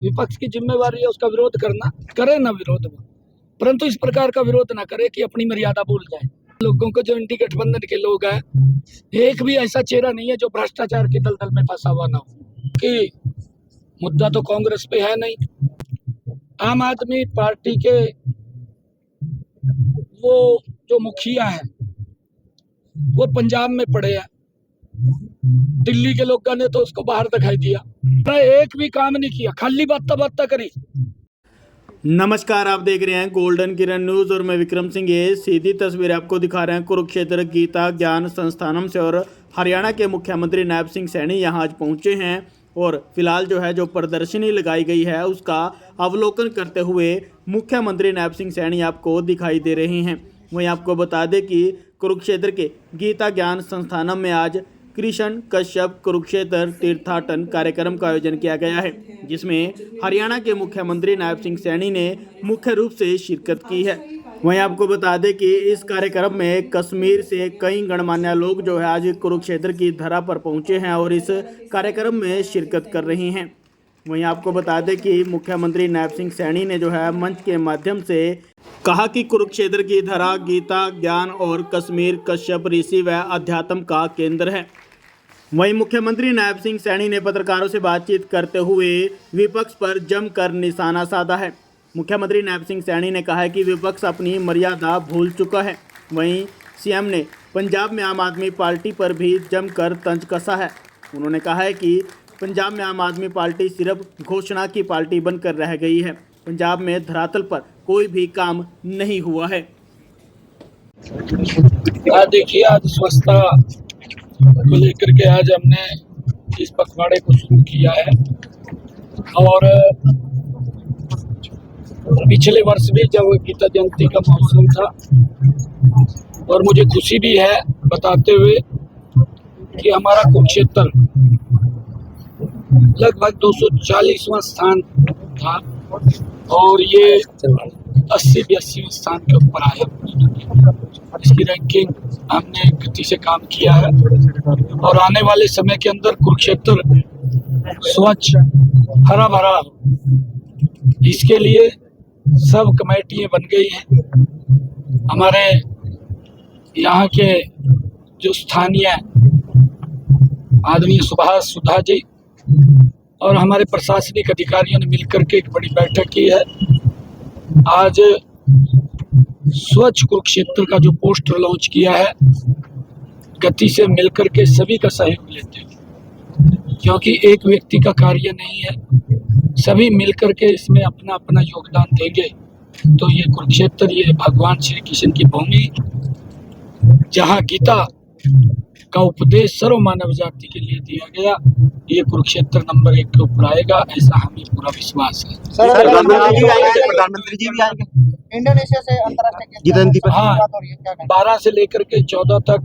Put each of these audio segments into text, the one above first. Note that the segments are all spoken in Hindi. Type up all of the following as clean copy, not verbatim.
विपक्ष की जिम्मेवारी है उसका विरोध करना, करे ना विरोध, परंतु इस प्रकार का विरोध ना करे कि अपनी मर्यादा भूल जाए। लोगों को जो इंडी गठबंधन के लोग हैं, एक भी ऐसा चेहरा नहीं है जो भ्रष्टाचार के दलदल में फंसा हुआ ना हो। कि मुद्दा तो कांग्रेस पे है नहीं। आम आदमी पार्टी के वो जो मुखिया है वो पंजाब में पड़े हैं, दिल्ली के लोगों ने तो उसको बाहर दिखाई दिया, एक भी काम नहीं किया, खाली बात करी। नमस्कार, आप देख रहे हैं गोल्डन किरण न्यूज़ और मैं विक्रम सिंह। ये सीधी तस्वीर आपको दिखा रहे हैं कुरुक्षेत्र गीता ज्ञान संस्थानम से। और हरियाणा के मुख्यमंत्री नायब सिंह सैनी यहाँ आज पहुँचे हैं और फिलहाल जो प्रदर्शनी लगाई गई है उसका अवलोकन करते हुए मुख्यमंत्री नायब सिंह सैनी आपको दिखाई दे रहे हैं। वहीं आपको बता दें कि कुरुक्षेत्र के गीता ज्ञान संस्थानम में आज कृष्ण कश्यप कुरुक्षेत्र तीर्थाटन कार्यक्रम का आयोजन किया गया है, जिसमें हरियाणा के मुख्यमंत्री नायब सिंह सैनी ने मुख्य रूप से शिरकत की है। वहीं आपको बता दें कि इस कार्यक्रम में कश्मीर से कई गणमान्य लोग आज कुरुक्षेत्र की धरा पर पहुंचे हैं और इस कार्यक्रम में शिरकत कर रहे हैं। वहीं आपको बता दें कि मुख्यमंत्री नायब सिंह सैनी ने मंच के माध्यम से कहा कि कुरुक्षेत्र की धरा गीता ज्ञान और कश्मीर कश्यप ऋषि व अध्यात्म का केंद्र है। वहीं मुख्यमंत्री नायब सिंह सैनी ने पत्रकारों से बातचीत करते हुए विपक्ष पर जमकर निशाना साधा है। मुख्यमंत्री नायब सिंह सैनी ने कहा है कि विपक्ष अपनी मर्यादा भूल चुका है। वहीं सीएम ने पंजाब में आम आदमी पार्टी पर भी जमकर तंज कसा है। उन्होंने कहा है कि पंजाब में आम आदमी पार्टी सिर्फ घोषणा की पार्टी बनकर रह गई है। पंजाब में धरातल पर कोई भी काम नहीं हुआ है। देखिए, आज स्वच्छता को लेकर के आज हमने इस पखवाड़े को शुरू किया है और पिछले वर्ष भी जब गीता जयंती का महोत्सव था और मुझे खुशी भी है बताते हुए कि हमारा कुरुक्षेत्र लगभग 240वां स्थान था और ये 80-82 स्थान के ऊपर आया। इसकी रैंकिंग हमने गति से काम किया है और आने वाले समय के अंदर कुरुक्षेत्र स्वच्छ हरा भरा, इसके लिए सब कमेटियां बन गई हैं। हमारे यहाँ के जो स्थानीय आदमी सुभाष सुधा जी और हमारे प्रशासनिक अधिकारियों ने मिलकर के एक बड़ी बैठक की है। आज स्वच्छ कुरुक्षेत्र का जो पोस्टर लॉन्च किया है, गति से मिलकर के सभी का सहयोग लेते हैं, क्योंकि एक व्यक्ति का कार्य नहीं है, सभी मिलकर के इसमें अपना अपना योगदान देंगे तो ये कुरुक्षेत्र, ये भगवान श्री कृष्ण की भूमि, जहाँ गीता का उपदेश सर्व मानव जाति के लिए दिया गया, ये कुरुक्षेत्र नंबर 1 के ऊपर आएगा, ऐसा हमें पूरा विश्वास है। प्रधानमंत्री जी भी आएंगे इंडोनेशिया से अंतर्राष्ट्रीय। हाँ, 12 से लेकर के 14 तक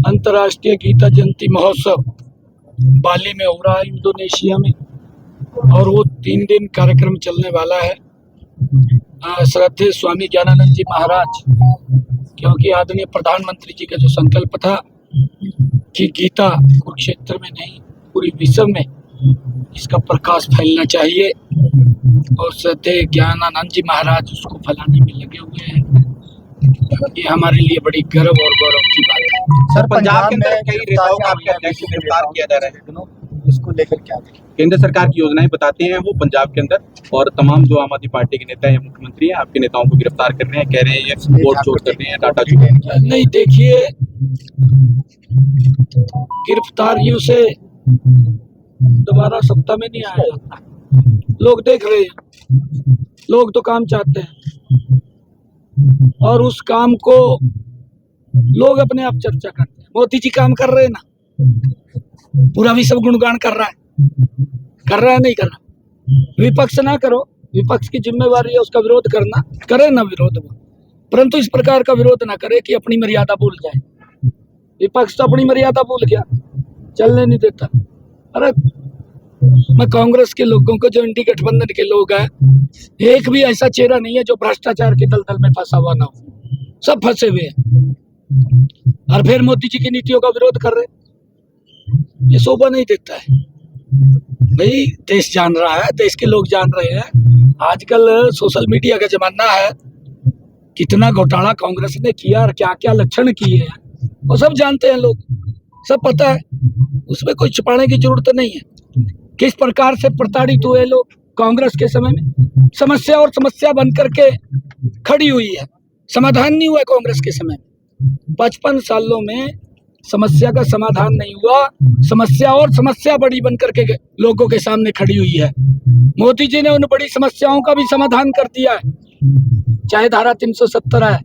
अंतर्राष्ट्रीय गीता जयंती महोत्सव बाली में हो रहा है, इंडोनेशिया में, और वो 3 दिन कार्यक्रम चलने वाला है। श्रद्धेय स्वामी ज्ञानानंद जी महाराज, क्योंकि आदरणीय प्रधानमंत्री जी का जो संकल्प था कि गीता कुरुक्षेत्र में नहीं पूरी विश्व में इसका प्रकाश फैलना चाहिए, और श्रद्धेय ज्ञानानंद जी महाराज उसको फैलाने में लगे हुए हैं। ये हमारे लिए बड़ी गर्व और गौरव की बात है। सर, पंजाब के अंदर कई नेताओं का गिरफ्तार किया जा रहा है, उसको लेकर क्या केंद्र सरकार की योजनाएं बताते हैं वो पंजाब के अंदर, और तमाम जो आम आदमी पार्टी के नेता हैं, मुख्यमंत्री हैं, आपके नेताओं को गिरफ्तार कर रहे हैं, कह रहे हैं ये वोट चोर कर रहे हैं, डाटा चोर। नहीं, देखिए, गिरफ्तारियों से दोबारा सत्ता में नहीं आया जाता। लोग देख रहे हैं, लोग तो काम चाहते हैं और उस काम को लोग अपने आप चर्चा करते हैं। मोदी जी काम कर रहे हैं ना, पूरा विश्व गुणगान कर रहा है नहीं कर रहा। विपक्ष ना करो, विपक्ष की जिम्मेवारी है उसका विरोध करना, करे ना विरोध, परंतु इस प्रकार का विरोध ना करे कि अपनी मर्यादा भूल जाए। विपक्ष तो अपनी मर्यादा भूल गया, चलने नहीं देता। अरे मैं कांग्रेस के लोगों को, जो इंडी गठबंधन के लोग हैं, एक भी ऐसा चेहरा नहीं है जो भ्रष्टाचार के दलदल में फंसा हुआ ना हो, सब फंसे हुए हैं और फिर मोदी जी की नीतियों का विरोध कर रहे, ये शोभा नहीं देता है। भाई देश जान रहा है, देश के लोग जान रहे हैं। आजकल सोशल मीडिया का जमाना है, कितना घोटाला कांग्रेस ने किया और क्या क्या लक्षण किए हैं वो सब जानते हैं लोग, सब पता है, उसमें कोई छुपाने की जरूरत नहीं है। किस प्रकार से प्रताड़ित हुए लोग कांग्रेस के समय में, समस्या और समस्या बन करके खड़ी हुई है, समाधान नहीं हुआ कांग्रेस के समय में। 55 सालों में समस्या का समाधान नहीं हुआ, समस्या और समस्या बड़ी बन करके लोगों के सामने खड़ी हुई है। मोदी जी ने उन बड़ी समस्याओं का भी समाधान कर दिया है, चाहे धारा 370 है,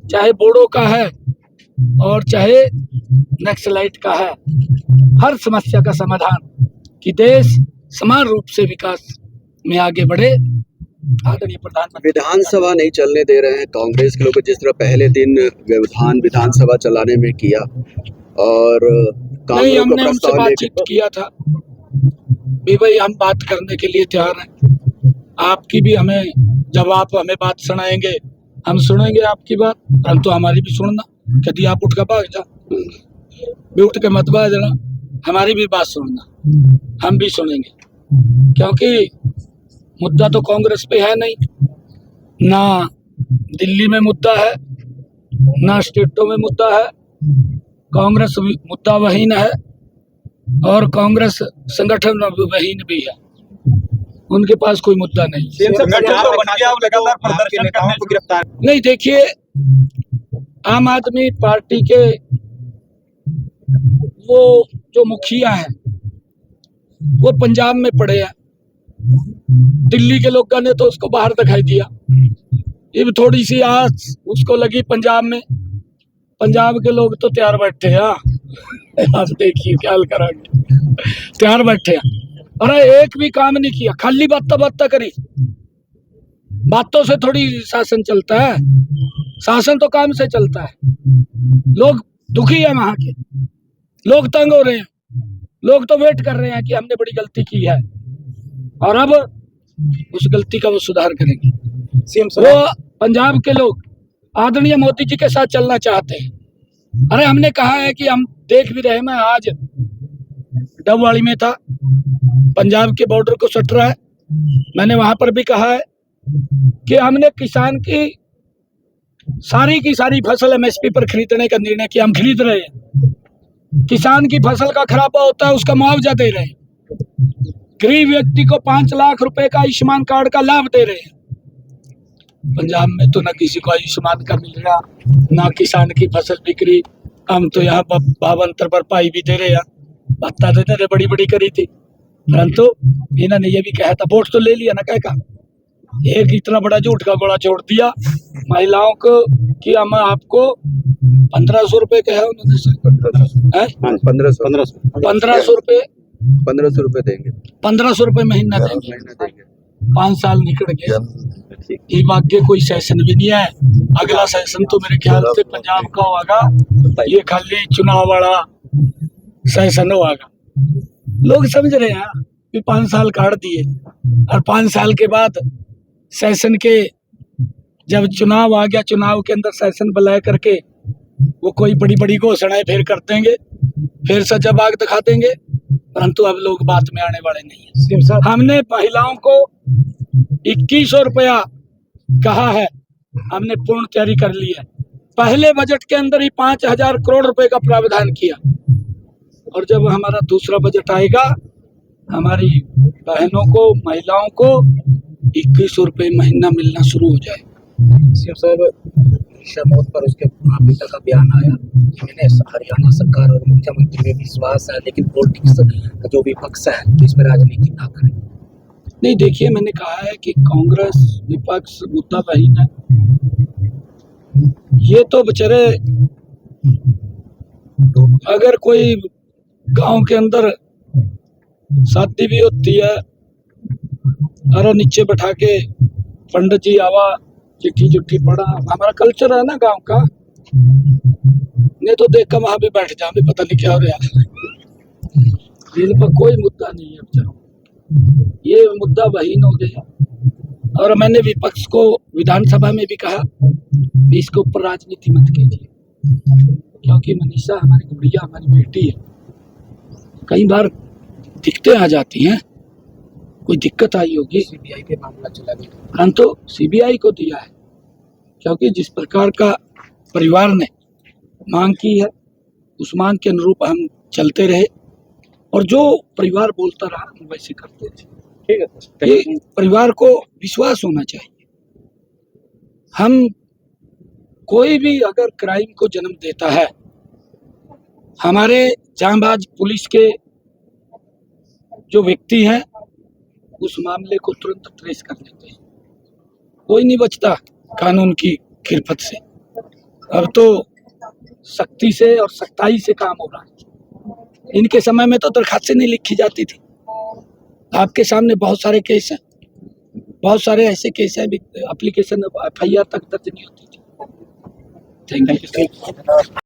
चाहे बोडो का है और चाहे नक्सलाइट का है। हर समस्या का समाधान कि देश समान रूप से विकास में आगे बढ़े। आदरणीय प्रधानमंत्री विधानसभा नहीं चलने दे रहे हैं कांग्रेस के लोग, जिस तरह पहले दिन विधानसभा चलाने में किया और नहीं, हमने उनसे बातचीत किया था भी भाई हम बात करने के लिए तैयार हैं, आपकी भी हमें, जब आप हमें बात सुनाएंगे हम सुनेंगे आपकी बात, परंतु हमारी भी सुनना। यदि आप उठ कर भाग जा, भी उठ के मत भाग जाना, हमारी भी बात सुनना, हम भी सुनेंगे। क्योंकि मुद्दा तो कांग्रेस पे है नहीं, ना दिल्ली में मुद्दा है, ना स्टेटों में मुद्दा है। कांग्रेस मुद्दा वहीन है और कांग्रेस संगठन वहीन भी है, उनके पास कोई मुद्दा नहीं। नहीं, देखिए, आम आदमी पार्टी के वो जो मुखिया है वो पंजाब में पड़े हैं, दिल्ली के लोगों ने तो उसको बाहर दिखाई दिया। ये भी थोड़ी सी आस उसको लगी पंजाब में, पंजाब के लोग तो तैयार बैठे हैं। आप देखिए क्या हाल कराएंगे, तैयार बैठे हैं। अरे एक भी काम नहीं किया, खाली बात करी, बातों से थोड़ी शासन चलता है, शासन तो काम से चलता है। लोग दुखी है, वहां के लोग तंग हो रहे हैं, लोग तो वेट कर रहे हैं कि हमने बड़ी गलती की है और अब उस गलती का वो सुधार करेंगे। वो पंजाब के लोग आदरणीय मोदी जी के साथ चलना चाहते हैं। अरे हमने कहा है कि हम देख भी रहे, मैं आज डबवाड़ी में था, पंजाब के बॉर्डर को सट रहा है, मैंने वहां पर भी कहा है कि हमने किसान की सारी फसल MSP पर खरीदने का निर्णय किया। हम खरीद रहे हैं, किसान की फसल का खराबा होता है उसका मुआवजा दे रहे हैं, गरीब व्यक्ति को 5 लाख रुपए का आयुष्मान कार्ड का लाभ दे रहे हैं। पंजाब में तो ना किसी को आयुष्मान का मिल रहा, ना किसान की फसल बिक्री। हम तो यहाँ 52 भरपाई भी दे रहे हैं, भत्ता देते रहे, बड़ी बड़ी करी थी, परंतु इन्होंने ये भी कहा था, वोट तो ले लिया ना, कह का एक इतना बड़ा झूठ का बड़ा छोड़ दिया महिलाओं को कि हम आपको 1500 रुपए कहा उन्होंने, 1500 रुपए 1500 रुपए देंगे, 1500 रुपए महीना देंगे। 5 साल निकल गए, ये भाग्य कोई सेशन भी नहीं है। अगला सेशन तो मेरे ख्याल से पंजाब का होगा, ये खाली चुनाव वाला सेशन होगा। लोग समझ रहे हैं कि 5 साल काट दिए और 5 साल के बाद सेशन के जब चुनाव आ गया, चुनाव के अंदर सेशन बुलाए करके वो कोई बड़ी बड़ी घोषणाएं फिर कर देंगे, फिर सजा बाग दिखा देंगे, परंतु अब लोग बात में आने वाले नहीं है। हमने महिलाओं को 2100 रुपया कहा है, हमने पूर्ण तैयारी कर ली है। पहले बजट के अंदर ही 5000 करोड़ रुपए का प्रावधान किया और जब हमारा दूसरा बजट आएगा हमारी बहनों को, महिलाओं को 2100 रुपये महीना मिलना शुरू हो जाए। सीएम साहब, शमोद पर उसके पिता का बयान आया, हरियाणा सरकार और मुख्यमंत्री में विश्वास है, लेकिन पॉलिटिक्स का जो विपक्ष है तो इसमें राजनीति ना करें। नहीं, देखिए, मैंने कहा है कि कांग्रेस विपक्ष मुद्दा वहीन है। ये तो बेचारे, अगर कोई गांव के अंदर शादी भी होती है, अरे नीचे बैठा के पंडित जी आवा, चिट्ठी चिट्ठी पढ़ा, हमारा कल्चर है ना गांव का, नहीं तो देख कर वहां भी बैठ जा, भी पता नहीं क्या हो रहा है। दिल पर कोई मुद्दा नहीं है बेचारों, ये मुद्दा वहीन हो गया। और मैंने विपक्ष को विधानसभा में भी कहा, इसके ऊपर राजनीति मत कीजिए, क्योंकि मनीषा हमारी गुड़िया, हमारी बेटी है। कई बार दिक्कतें आ जाती हैं, कोई दिक्कत आई होगी, सीबीआई पे मामला चला गया। हम तो सीबीआई को दिया है, क्योंकि जिस प्रकार का परिवार ने मांग की है उस मांग के अनुरूप हम चलते रहे और जो परिवार बोलता रहा हम वैसे करते थे। ठीक है ये परिवार को विश्वास होना चाहिए। हम कोई भी अगर क्राइम को जन्म देता है, हमारे जांबाज पुलिस के जो व्यक्ति हैं उस मामले को तुरंत ट्रेस कर लेते हैं, कोई नहीं बचता कानून की खिरफत से। अब तो सख्ती से और सख्ताई से काम हो रहा है। इनके समय में तो दरखास्तें नहीं लिखी जाती थी। आपके सामने बहुत सारे केस हैं, बहुत सारे ऐसे केस हैं एप्लीकेशन FIR तक दर्ज नहीं होती थी। Thank you.